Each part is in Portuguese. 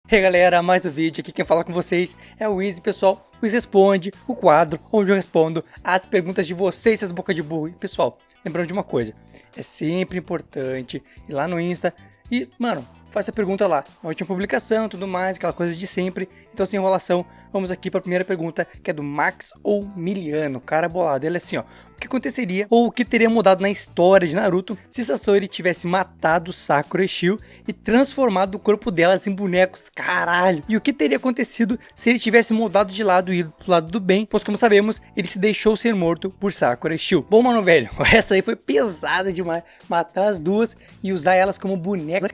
E aí galera, mais um vídeo, aqui quem fala com vocês é o Easy, pessoal. O Easy Responde, o quadro onde eu respondo as perguntas de vocês, essas bocas de burro. E pessoal, lembrando de uma coisa, é sempre importante ir lá no Insta e, mano, faz a pergunta lá, na última publicação, tudo mais, aquela coisa de sempre. Então sem enrolação, vamos aqui para a primeira pergunta, que é do Max Oumiliano, cara bolado. Ele é assim, ó: o que aconteceria ou o que teria mudado na história de Naruto se Sasori tivesse matado Sakura e Shio e transformado o corpo delas em bonecos? Caralho! E o que teria acontecido se ele tivesse mudado de lado e ido pro lado do bem? Pois como sabemos, ele se deixou ser morto por Sakura e Shio. Bom, mano velho, essa aí foi pesada demais. Matar as duas e usar elas como bonecos,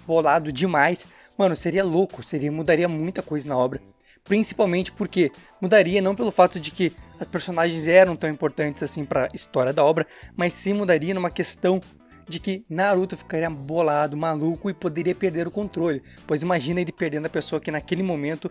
bolado demais. Mano, seria louco, mudaria muita coisa na obra. Principalmente porque mudaria não pelo fato de que as personagens eram tão importantes assim para a história da obra, mas sim mudaria numa questão de que Naruto ficaria bolado, maluco e poderia perder o controle. Pois imagina ele perdendo a pessoa que naquele momento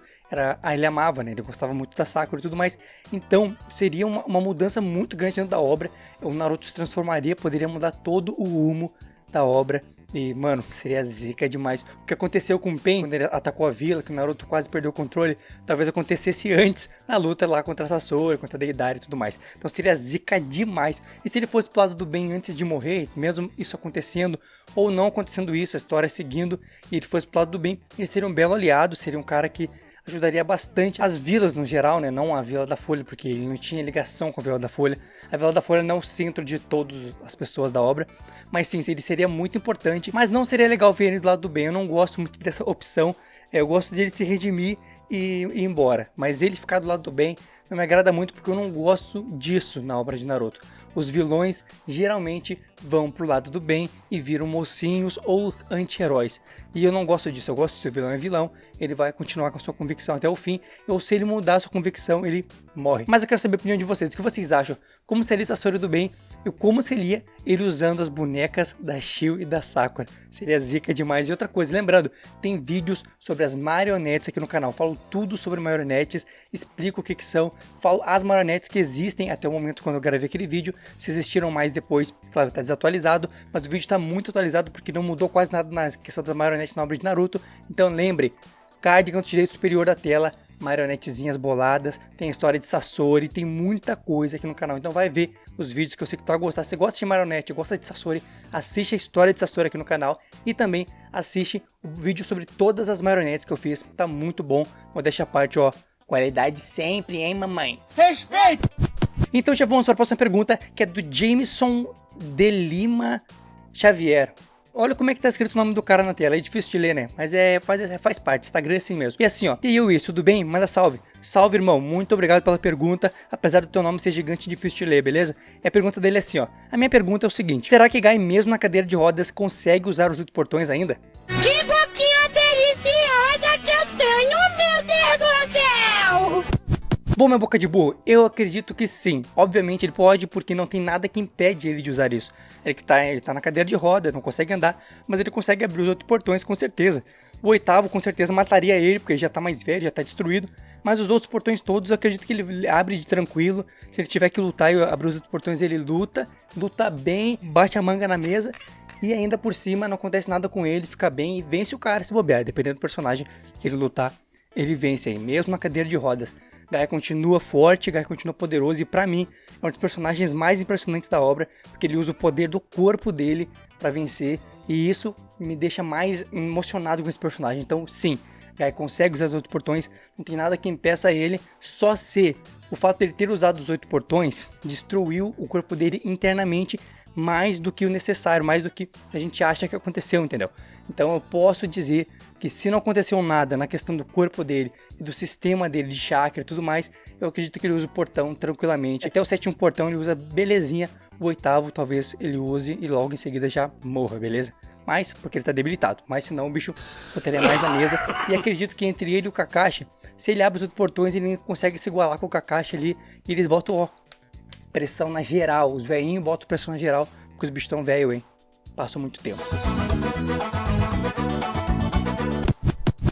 ele amava, né? Ele gostava muito da Sakura e tudo mais. Então seria uma mudança muito grande dentro da obra. O Naruto se transformaria, poderia mudar todo o rumo da obra. E, mano, seria zica demais. O que aconteceu com o Pain, quando ele atacou a vila, que o Naruto quase perdeu o controle, talvez acontecesse antes, na luta lá contra a Sasori, contra a Deidara e tudo mais. Então seria zica demais. E se ele fosse pro lado do bem antes de morrer, mesmo isso acontecendo, ou não acontecendo isso, a história seguindo, e ele fosse pro lado do bem, ele seria um belo aliado, seria um cara que ajudaria bastante as vilas no geral, né? Não a Vila da Folha, porque ele não tinha ligação com a Vila da Folha. A Vila da Folha não é o centro de todas as pessoas da obra, mas sim, ele seria muito importante. Mas não seria legal ver ele do lado do bem, eu não gosto muito dessa opção. Eu gosto de ele se redimir e ir embora, mas ele ficar do lado do bem não me agrada muito, porque eu não gosto disso na obra de Naruto. Os vilões geralmente vão pro lado do bem e viram mocinhos ou anti-heróis. E eu não gosto disso, eu gosto de ser vilão é vilão, ele vai continuar com a sua convicção até o fim, ou se ele mudar a sua convicção, ele morre. Mas eu quero saber a opinião de vocês, o que vocês acham? Como seria Sasori do bem e como seria ele usando as bonecas da Shio e da Sakura? Seria zica demais. E outra coisa, lembrando, tem vídeos sobre as marionetes aqui no canal, falo tudo sobre marionetes, explico o que são, falo as marionetes que existem até o momento quando eu gravei aquele vídeo. Se existiram mais depois, claro, tá desatualizado, mas o vídeo tá muito atualizado porque não mudou quase nada na questão da marionete na obra de Naruto. Então lembre, card canto direito superior da tela, marionetezinhas boladas, tem a história de Sasori, tem muita coisa aqui no canal. Então vai ver os vídeos que eu sei que tu vai gostar. Se você gosta de marionete, gosta de Sasori, assiste a história de Sasori aqui no canal e também assiste o vídeo sobre todas as marionetes que eu fiz, tá muito bom. Vou deixar a parte, ó, qualidade sempre, hein, mamãe? Respeito! Então já vamos para a próxima pergunta, que é do Jameson de Lima Xavier. Olha como é que tá escrito o nome do cara na tela, é difícil de ler, né? Mas faz parte, Instagram é assim mesmo. E assim, ó: e aí, tudo bem? Manda salve. Salve, irmão, muito obrigado pela pergunta, apesar do teu nome ser gigante e difícil de ler, beleza? E a pergunta dele é assim, ó: a minha pergunta é o seguinte: será que Guy, mesmo na cadeira de rodas, consegue usar os 8 portões ainda? Que boquinha deliciosa que eu tenho, meu Deus do céu! Bom, minha boca de burro, eu acredito que sim. Obviamente ele pode, porque não tem nada que impede ele de usar isso. Ele tá na cadeira de roda, não consegue andar, mas ele consegue abrir os 8 portões com certeza. O 8º com certeza mataria ele, porque ele já tá mais velho, já tá destruído. Mas os outros portões todos, eu acredito que ele abre de tranquilo. Se ele tiver que lutar e abrir os 8 portões, ele luta bem, bate a manga na mesa. E ainda por cima não acontece nada com ele, fica bem e vence o cara se bobear. Dependendo do personagem que ele lutar, ele vence aí, mesmo na cadeira de rodas. Guy continua forte, Guy continua poderoso e pra mim é um dos personagens mais impressionantes da obra, porque ele usa o poder do corpo dele pra vencer e isso me deixa mais emocionado com esse personagem. Então sim, Guy consegue usar os 8 portões, não tem nada que impeça ele, só se o fato dele ter usado os 8 portões destruiu o corpo dele internamente mais do que o necessário, mais do que a gente acha que aconteceu, entendeu? Então eu posso dizer que se não aconteceu nada na questão do corpo dele e do sistema dele de chakra e tudo mais, eu acredito que ele usa o portão tranquilamente. Até o 7º portão ele usa belezinha, o 8º talvez ele use e logo em seguida já morra, beleza? Mas porque ele tá debilitado, mas senão o bicho botaria mais na mesa. E acredito que entre ele e o Kakashi, se ele abre os outros portões, ele consegue se igualar com o Kakashi ali e eles botam, ó, pressão na geral. Os velhinhos botam pressão na geral, porque os bichos tão velhos, hein? Passou muito tempo.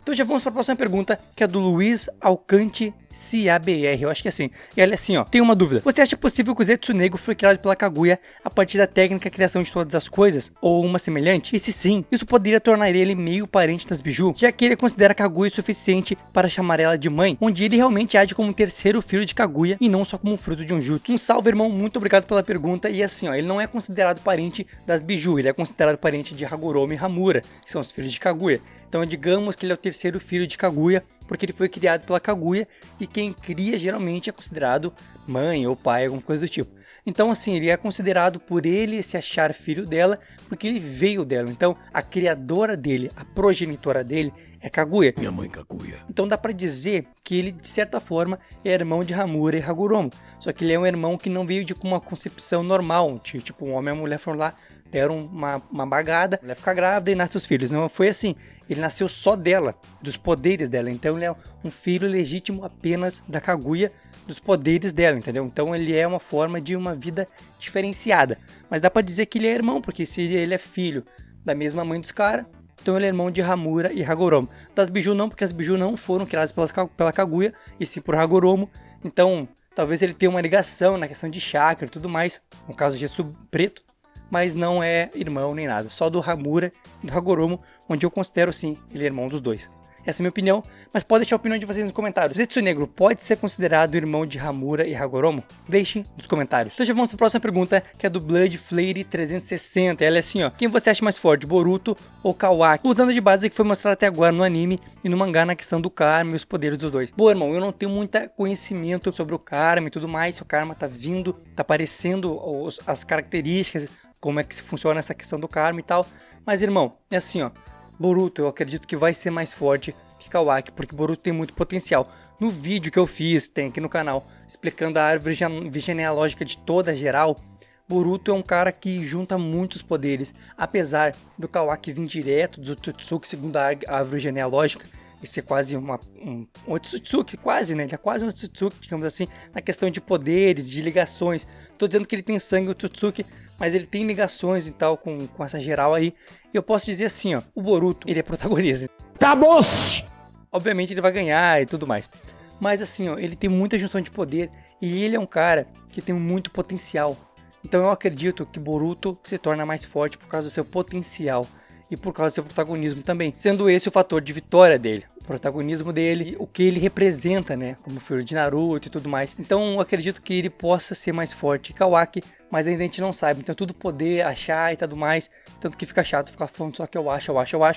Então já vamos para a próxima pergunta, que é do Luiz Alcante CABR, eu acho que é assim. E olha assim, ó, tem uma dúvida. Você acha possível que o Zetsunegro foi criado pela Kaguya a partir da técnica criação de todas as coisas? Ou uma semelhante? E se sim, isso poderia tornar ele meio parente das Biju, já que ele considera Kaguya o suficiente para chamar ela de mãe, onde ele realmente age como um terceiro filho de Kaguya e não só como um fruto de um jutsu. Um salve, irmão, muito obrigado pela pergunta. E assim, ó, ele não é considerado parente das Biju, ele é considerado parente de Hagoromo e Hamura, que são os filhos de Kaguya. Então digamos que ele é o terceiro filho de Kaguya, porque ele foi criado pela Kaguya, e quem cria geralmente é considerado mãe ou pai, alguma coisa do tipo. Então assim, ele é considerado por ele se achar filho dela, porque ele veio dela. Então a criadora dele, a progenitora dele é Kaguya. Minha mãe Kaguya. Então dá pra dizer que ele, de certa forma, é irmão de Hamura e Hagoromo. Só que ele é um irmão que não veio de uma concepção normal, tipo um homem e uma mulher foram lá, deram uma bagada, ela fica grávida e nasce os filhos. Não foi assim. Ele nasceu só dela, dos poderes dela. Então ele é um filho legítimo apenas da Kaguya, dos poderes dela, entendeu? Então ele é uma forma de uma vida diferenciada. Mas dá pra dizer que ele é irmão, porque se ele é filho da mesma mãe dos caras, então ele é irmão de Hamura e Hagoromo. Das Biju não, porque as Biju não foram criadas pela Kaguya, e sim por Hagoromo. Então talvez ele tenha uma ligação na questão de chakra e tudo mais, no caso de Gesso Preto, mas não é irmão nem nada, só do Hamura e do Hagoromo, onde eu considero sim, ele é irmão dos dois. Essa é a minha opinião, mas pode deixar a opinião de vocês nos comentários. Zetsunegro pode ser considerado irmão de Hamura e Hagoromo? Deixem nos comentários. Então já vamos para a próxima pergunta, que é do Blood Flare 360. Ela é assim, ó: quem você acha mais forte, Boruto ou Kawaki? Usando de base o que foi mostrado até agora no anime e no mangá na questão do karma e os poderes dos dois. Bom, irmão, eu não tenho muito conhecimento sobre o karma e tudo mais. Se o karma tá vindo, tá aparecendo as características, como é que funciona essa questão do karma e tal. Mas, irmão, é assim, ó. Boruto, eu acredito que vai ser mais forte que Kawaki, porque Boruto tem muito potencial. No vídeo que eu fiz, tem aqui no canal, explicando a árvore genealógica de toda geral, Boruto é um cara que junta muitos poderes. Apesar do Kawaki vir direto do Otsutsuki, segundo a árvore genealógica, e ser quase um Otsutsuki, quase, né? Ele é quase um Otsutsuki, digamos assim, na questão de poderes, de ligações. Tô dizendo que ele tem sangue Otsutsuki, mas ele tem ligações e tal com essa geral aí. E eu posso dizer assim, ó, o Boruto, ele é protagonista. Tá bom! Obviamente ele vai ganhar e tudo mais. Mas assim, ó, ele tem muita junção de poder e ele é um cara que tem muito potencial. Então eu acredito que Boruto se torna mais forte por causa do seu potencial e por causa do seu protagonismo também, sendo esse o fator de vitória dele. O protagonismo dele, o que ele representa, né, como filho de Naruto e tudo mais. Então eu acredito que ele possa ser mais forte que Kawaki, mas ainda a gente não sabe. Então tudo poder achar e tudo mais, tanto que fica chato ficar falando só que eu acho,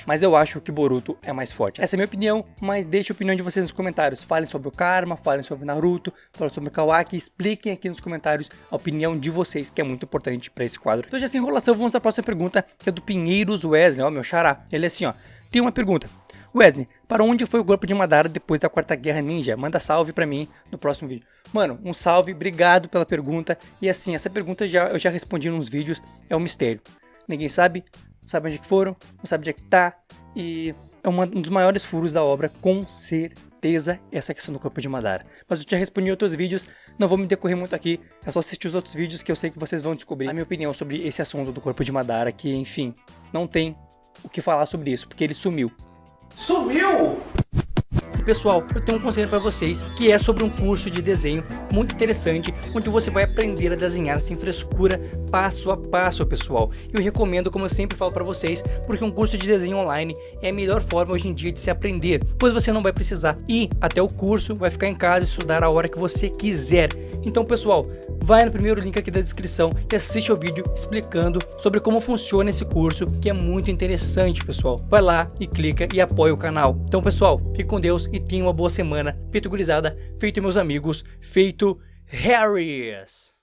mas eu acho que Boruto é mais forte. Essa é a minha opinião, mas deixe a opinião de vocês nos comentários. Falem sobre o karma, falem sobre Naruto, falem sobre o Kawaki, expliquem aqui nos comentários a opinião de vocês, que é muito importante para esse quadro. Então já sem enrolação, vamos à próxima pergunta, que é do Pinheiros Wesley, ó, meu xará. Ele é assim, ó, tem uma pergunta. Wesley, para onde foi o corpo de Madara depois da Quarta Guerra Ninja? Manda salve pra mim no próximo vídeo. Mano, um salve, obrigado pela pergunta. E assim, essa pergunta eu já respondi nos vídeos, é um mistério. Ninguém sabe, não sabe onde é que foram, não sabe onde é que tá. E é um dos maiores furos da obra, com certeza, essa questão do corpo de Madara. Mas eu já respondi em outros vídeos, não vou me decorrer muito aqui, é só assistir os outros vídeos que eu sei que vocês vão descobrir a minha opinião sobre esse assunto do corpo de Madara, que enfim, não tem o que falar sobre isso, porque ele sumiu. Sumiu! Pessoal, eu tenho um conselho para vocês, que é sobre um curso de desenho muito interessante, onde você vai aprender a desenhar sem frescura, passo a passo, pessoal. Eu recomendo, como eu sempre falo para vocês, porque um curso de desenho online é a melhor forma hoje em dia de se aprender, pois você não vai precisar ir até o curso, vai ficar em casa e estudar a hora que você quiser. Então, pessoal, vai no primeiro link aqui da descrição e assiste ao vídeo explicando sobre como funciona esse curso, que é muito interessante, pessoal. Vai lá e clica e apoia o canal. Então, pessoal, fique com Deus e tenha uma boa semana. Feito gurizada, feito meus amigos, feito Harris.